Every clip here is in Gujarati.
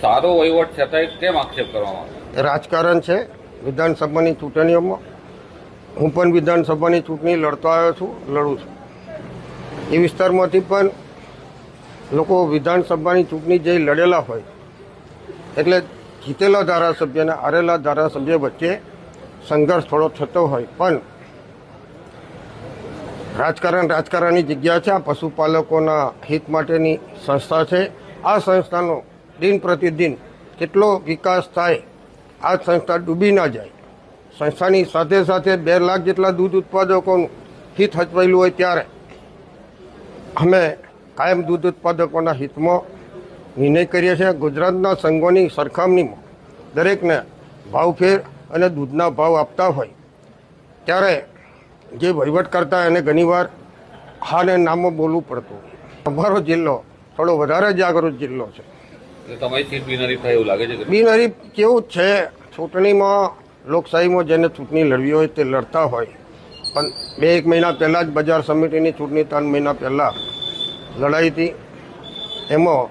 સારો વહીવટ છતાંય કેમ આક્ષેપ કરવામાં આવે? રાજકારણ છે વિધાનસભાની ચૂંટણીઓમાં. હું પણ વિધાનસભાની ચૂંટણી લડતો આવ્યો છું, લડું છું. એ વિસ્તારમાંથી પણ લોકો વિધાનસભાની ચૂંટણી જે લડેલા હોય એટલે જીતેલા ધારાસભ્ય અને હારેલા ધારાસભ્ય વચ્ચે સંઘર્ષ થોડો થતો હોય, પણ રાજકારણની જગ્યા છે. આ પશુપાલકોના હિત માટેની સંસ્થા છે. આ સંસ્થાનો દિન પ્રતિદિન કેટલો વિકાસ થાય, આ સંસ્થા ડૂબી ના જાય. સંસ્થાની સાથે સાથે 2 લાખ જેટલા દૂધ ઉત્પાદકોનું હિત હચવાયેલું હોય ત્યારે અમે કાયમ દૂધ ઉત્પાદકોના હિતમાં નિર્ણય કરીએ છીએ. ગુજરાતના સંઘોની સરખામણીમાં દરેકને ભાવફેર અને દૂધના ભાવ આપતા હોય ત્યારે જે વહીવટ કરતા એને ઘણીવાર હાને નામો બોલવું પડતું. અમારો જિલ્લો થોડો વધારે જાગૃત જિલ્લો છે. તમારી સીટ બિનહરીફ થાય એવું લાગે છે? બિનહરીફ કેવું જ છે, ચૂંટણીમાં લોકશાહીમાં જેને ચૂંટણી લડવી હોય તે લડતા હોય, પણ 2-1 મહિના પહેલાં જ બજાર સમિતિની ચૂંટણી 3 મહિના પહેલાં લડાઈ હતી. એમાં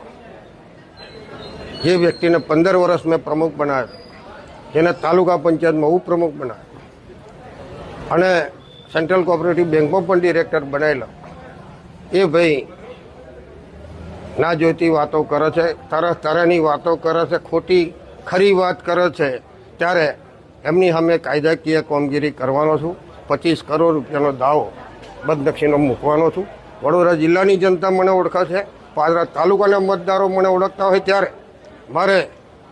જે વ્યક્તિને 15 વર્ષ મેં પ્રમુખ બનાવ્યો, જેને તાલુકા પંચાયતમાં ઉપપ્રમુખ બનાવ્યો અને સેન્ટ્રલ કોઓપરેટિવ બેંકમાં પણ ડિરેક્ટર બનાવેલા, એ ભાઈ ના જોઈતી વાતો કરે છે, તરહની વાતો કરે છે, ખોટી ખરી વાત કરે છે. ત્યારે એમની સામે કાયદાકીય કામગીરી કરવાનો છું. 25 કરોડ રૂપિયાનો દાવો બદનક્ષીનો મૂકવાનો છું. વડોદરા જિલ્લાની જનતા મને ઓળખે છે, પાદરા તાલુકાના મતદારો મને ઓળખતા હોય ત્યારે મારે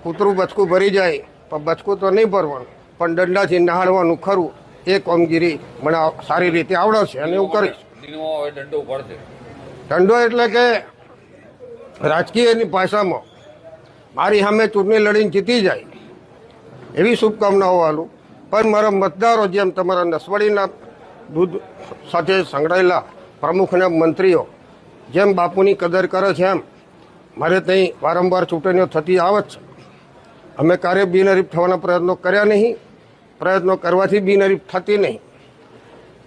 કૂતરું બચકું ભરી જાય, પણ બચકું તો નહીં ભરવાનું, પણ દંડાથી નહાડવાનું ખરું. એ કામગીરી મને સારી રીતે આવડે છે અને હું કરીશ. દંડો એટલે કે રાજકીયની ભાષામાં મારી સામે ચૂંટણી લડીને જીતી જાય એવી શુભકામનાઓ આલું. પણ મારા મતદારો જેમ તમારા નસવાડીના દૂધ સાથે સંકળાયેલા પ્રમુખ અને મંત્રીઓ જેમ બાપુની કદર કરે છે, એમ મારે ત્યાં વારંવાર ચૂંટણીઓ થતી આવે જ છે. અમે ક્યારેય બિનહરીફ થવાના પ્રયત્નો કર્યા નહીં. પ્રયત્નો કરવાથી બિનહરીફ થતી નહીં.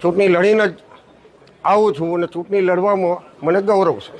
ચૂંટણી લડીને જ આવું છું અને ચૂંટણી લડવામાં મને ગૌરવ છે.